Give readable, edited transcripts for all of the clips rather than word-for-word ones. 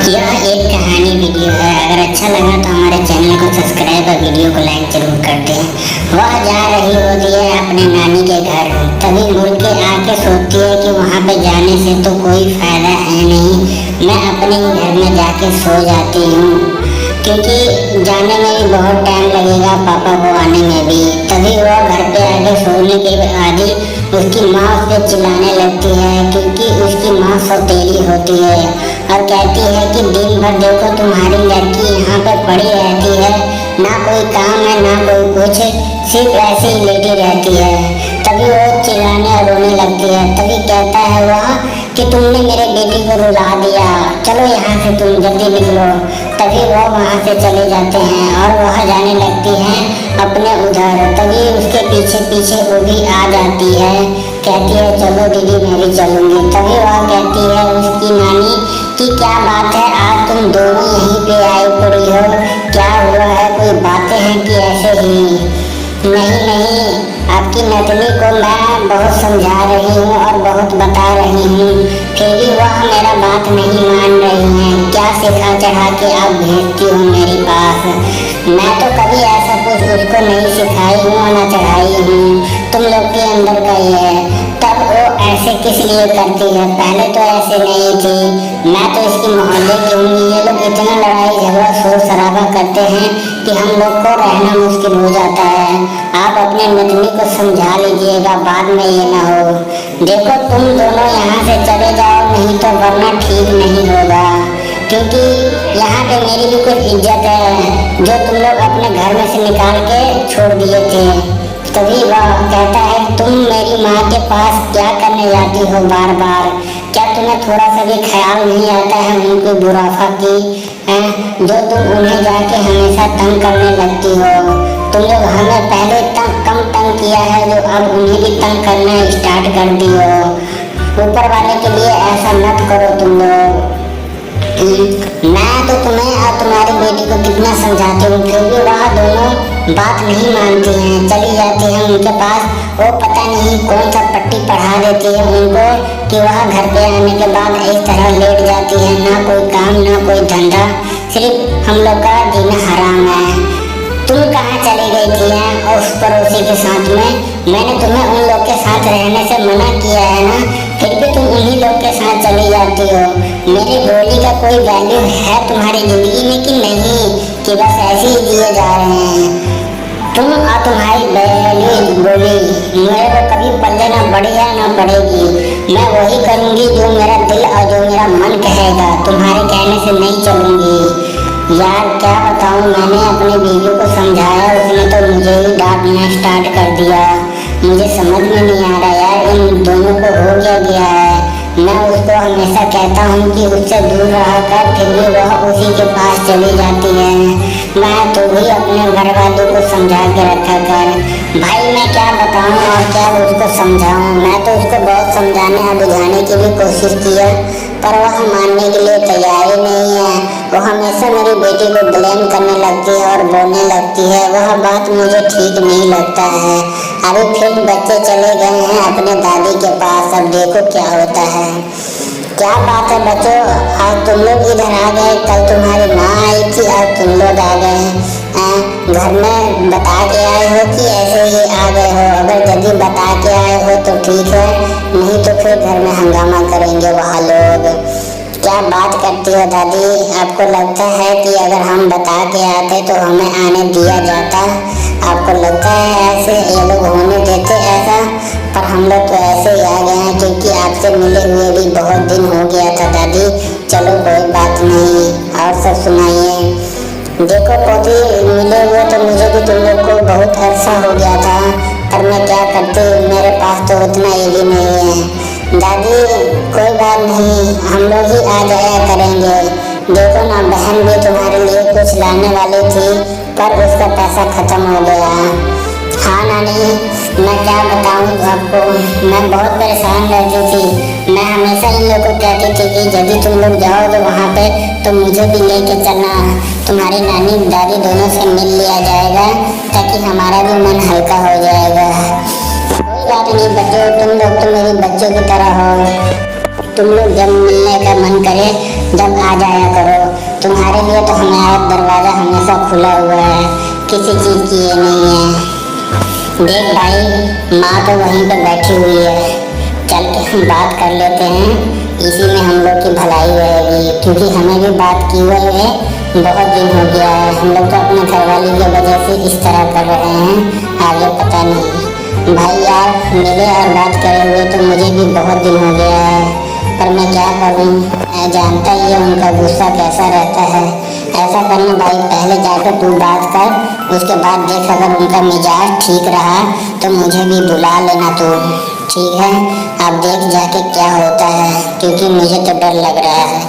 यह एक कहानी वीडियो है। अगर अच्छा लगा तो हमारे चैनल को सब्सक्राइब और वीडियो को लाइक जरूर कर दें। वह जा रही होती है अपने नानी के घर, तभी मुड़ के आके सोचती है कि वहाँ पे जाने से तो कोई फायदा है नहीं, मैं अपने ही घर में जाके सो जाती हूँ, क्योंकि जाने में भी बहुत टाइम लगेगा, पापा को आने में भी। तभी वह घर पे आके सोने के बाद ही उसकी माँ उस पर चिल्लाने लगती है, क्योंकि उसकी माँ सौतेली होती है और कहती है कि दिन भर देखो तुम्हारी लड़की यहाँ पे पड़ी रहती है, ना कोई काम है ना कोई कुछ, सिर्फ ऐसे ही लेटी रहती है। तभी वो चिल्लाने और रोने लगती है। तभी कहता है वह कि तुमने मेरे बेटी को रुला दिया, चलो यहाँ से तुम जल्दी निकलो। तभी वह वहाँ से चले जाते हैं और वह जाने लगती हैं अपने उधर। तभी उसके पीछे पीछे वो भी आ जाती है, कहती है चलो दीदी मैं भी चलूँगी। तभी वह कहती है उसकी नानी कि क्या बात है, आज तुम दोनों यहीं पे आई पड़ी हो, क्या हुआ है, कोई बातें हैं कि ऐसे ही? नहीं नहीं, आपकी नतनी को मैं बहुत समझा रही हूँ और बहुत बता रही हूँ, फिर भी वह मेरा बात नहीं मान रही है। क्या सिखा चढ़ा के आप भेजती हो मेरे पास? मैं तो कभी ऐसा कुछ उसको नहीं सिखाई हूँ और न चढ़ाई हूँ, तुम लोग के अंदर का ही है। तब वो ऐसे किस लिए करती है? पहले तो ऐसे नहीं थी। मैं तो इसकी मोहल्ले की हूँ, ये लोग इतना लड़ाई झगड़ा शोर शराबा करते हैं कि हम लोग को रहना मुश्किल हो जाता है। आप अपने नतनी को समझा लीजिएगा, बाद में ये ना हो। देखो तुम दोनों यहाँ से चले जाओ, नहीं तो वरना ठीक नहीं होगा, क्योंकि यहाँ पे मेरी भी कुछ इज्जत है जो तुम लोग अपने घर में से निकाल के छोड़ दिए थे। तभी वह कहता है तुम मेरी माँ के पास क्या करने जाती हो बार बार? क्या तुम्हें थोड़ा सा भी ख्याल नहीं आता है उनकी बुराफा की, जो तुम उन्हें जाके हमेशा तंग करने लगती हो? तुम लोग हमें पहले कम तंग किया है, जो अब उन्हें भी तंग करना स्टार्ट कर दी हो। ऊपर वाले के लिए ऐसा मत करो तुम लोग। मैं तो तुम्हें और तुम्हारी बेटी को कितना समझाती हूँ, फिर भी वह दोनों बात नहीं मानती हैं, चली जाती हैं उनके पास। वो पता नहीं कौन सा पट्टी पढ़ा देती है उनको कि वह घर पे आने के बाद इस तरह लेट जाती है, ना कोई काम ना कोई धंधा, सिर्फ हम लोग का जीना हराम है। तुम कहाँ चली गई थी उस पड़ोसी के साथ में? मैंने तुम्हें उन लोग के साथ रहने से मना किया है ना, फिर भी तुम उन्हीं लोग के साथ चली जाती हो। मेरी बोली का कोई वैल्यू है तुम्हारी ज़िंदगी में कि नहीं, कि बस ऐसे ही जिए जा रहे हैं? तुम और तुम्हारी बोली मेरे को कभी पल्ले ना बढ़ी है ना पड़ेगी। मैं वही करूँगी जो मेरा दिल और जो मेरा मन कहेगा, तुम्हारे कहने से नहीं चलूँगी। यार क्या बताऊँ, मैंने अपनी बीवी को समझाया, उसने तो मुझे ही डांटना स्टार्ट कर दिया। मुझे समझ में नहीं आ रहा यार, इन दोनों को हो गया है। मैं उसको हमेशा कहता हूँ कि उससे दूर रहा कर, फिर भी वह उसी के पास चली जाती है। मैं तो भी अपने घर वालों को समझा के रखा कर। भाई मैं क्या बताऊँ और क्या उसको समझाऊँ? मैं तो उसको बहुत समझाने और बुझाने की भी कोशिश की है, पर वह मानने के लिए तैयार ही नहीं है। वो हमेशा मेरी बेटी को ब्लेम करने लगती है और बोलने लगती है, वह बात मुझे ठीक नहीं लगता है। अभी फिर बच्चे चले गए हैं अपने दादी के पास, अब देखो क्या होता है। क्या बात है बच्चों, आज तुम लोग इधर आ गए, कल तुम्हारी माँ आई थी, आज तुम लोग आ गए घर में? बता के आए हो कि ऐसे ही आ गए हो? अगर यदि बता के आए हो तो ठीक है, नहीं तो फिर घर में हंगामा करेंगे वहाँ लोग। क्या बात करती हो दादी? आपको लगता है कि अगर हम बता के आते तो हमें आने दिया जाता? आपको लगता है ऐसे ये लोग होने देते ऐसा? पर हम लोग तो ऐसे ही आ गए हैं, क्योंकि आपसे मिले हुए भी बहुत दिन हो गया था दादी। चलो कोई बात नहीं, और सब सुनाइए। देखो पोती, मिले हुए तो मुझे भी तुम लोग को बहुत अरसा हो गया था, पर मैं क्या करती, मेरे पास तो उतना ये भी नहीं है। दादी कोई बात नहीं, हम लोग ही आ जाया करेंगे। देखो ना, बहन भी तुम्हारे लिए कुछ लाने वाली थी, पर उसका पैसा खत्म हो गया। हाँ नानी, मैं क्या बताऊँ आपको, मैं बहुत परेशान रहती थी। मैं हमेशा इन लोगों को कहती थी कि यदि तुम लोग जाओ तो वहाँ पे तो मुझे भी लेके चलना, तुम्हारी नानी दादी दोनों से मिल लिया जाएगा, ताकि हमारा भी मन हल्का हो जाएगा। कोई बात नहीं बच्चों, तुम लोग तो मेरे बच्चों की तरह हो। तुम लोग जब मिलने का मन करे जब आ जाया करो। तुम्हारे लिए तो हमारा दरवाज़ा हमेशा खुला हुआ है, किसी चीज़ की ये नहीं है। देख भाई, माँ तो वहीं पे बैठी हुई है, चल के हम बात कर लेते हैं, इसी में हम लोग की भलाई रहेगी। क्योंकि हमें भी बात की हुए है बहुत दिन हो गया है, हम लोग तो अपने घरवाली की वजह से इस तरह कर रहे हैं, आगे पता नहीं। भाई यार, मिले और बात करे हुए तो मुझे भी बहुत दिन हो गया है, पर मैं क्या करूं, मैं जानता ही है उनका गुस्सा कैसा रहता है। ऐसा करना भाई, पहले जाकर तू बात कर, उसके बाद देख अगर उनका मिजाज ठीक रहा तो मुझे भी बुला लेना तू, ठीक है? अब देख जाके क्या होता है, क्योंकि मुझे तो डर लग रहा है।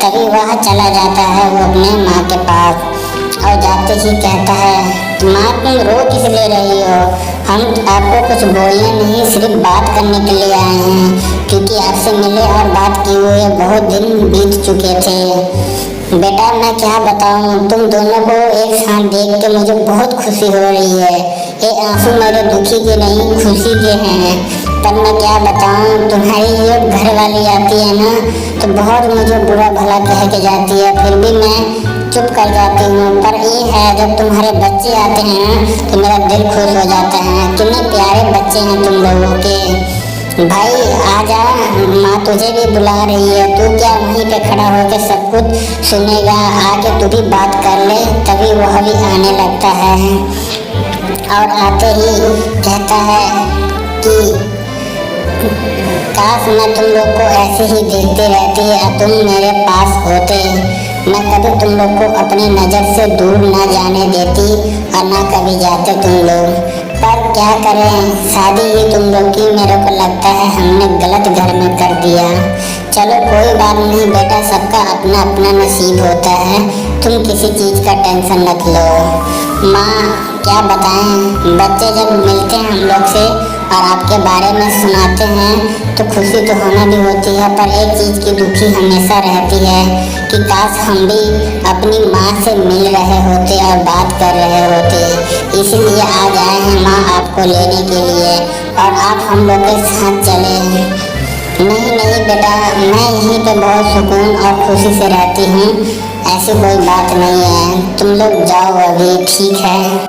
तभी वह चला जाता है वो अपने माँ के पास, और जाते ही कहता है, माँ तुम रो किस ले रही हो? हम आपको कुछ बोलने नहीं, सिर्फ बात करने के लिए आए हैं, क्योंकि आपसे मिले और बात किए हुए बहुत दिन बीत चुके थे। बेटा मैं क्या बताऊं, तुम दोनों को एक साथ देख के मुझे बहुत खुशी हो रही है। ये आंसू मेरे दुखी के नहीं, खुशी के हैं। पर मैं क्या बताऊं, तुम्हारी ये घर वाली आती है ना तो बहुत मुझे बुरा भला कह के जाती है, फिर भी मैं चुप कर जाती हूँ। पर ये है, जब तुम्हारे बच्चे आते हैं तो मेरा दिल खुश हो जाता है। कितने प्यारे बच्चे हैं तुम लोगों के। भाई आजा, माँ तुझे भी बुला रही है, तू क्या वहीं पे खड़ा होकर सब कुछ सुनेगा? आके तू भी बात कर ले। तभी वह भी आने लगता है और आते ही कहता है कि काश मैं तुम लोग को ऐसे ही देखती रहती या तुम मेरे पास होते, मैं कभी तुम लोग को अपनी नज़र से दूर ना जाने देती और ना कभी जाते तुम लोग। पर क्या करें, शादी ही तुम लोग की मेरे को लगता है हमने गलत घर में कर दिया। चलो कोई बात नहीं बेटा, सबका अपना अपना नसीब होता है, तुम किसी चीज़ का टेंशन मत लो। माँ क्या बताएं, बच्चे जब मिलते हैं हम लोग से और आपके बारे में सुनाते हैं तो खुशी तो हमें भी होती है, पर एक चीज़ की दुखी हमेशा रहती है कि काश हम भी अपनी माँ से मिल रहे होते और बात कर रहे होते। इसलिए आज आए हैं माँ आपको लेने के लिए और आप हम लोग के साथ चले। नहीं नहीं बेटा, मैं यहीं पे बहुत सुकून और खुशी से रहती हूँ, ऐसी कोई बात नहीं है, तुम लोग जाओ अभी, ठीक है?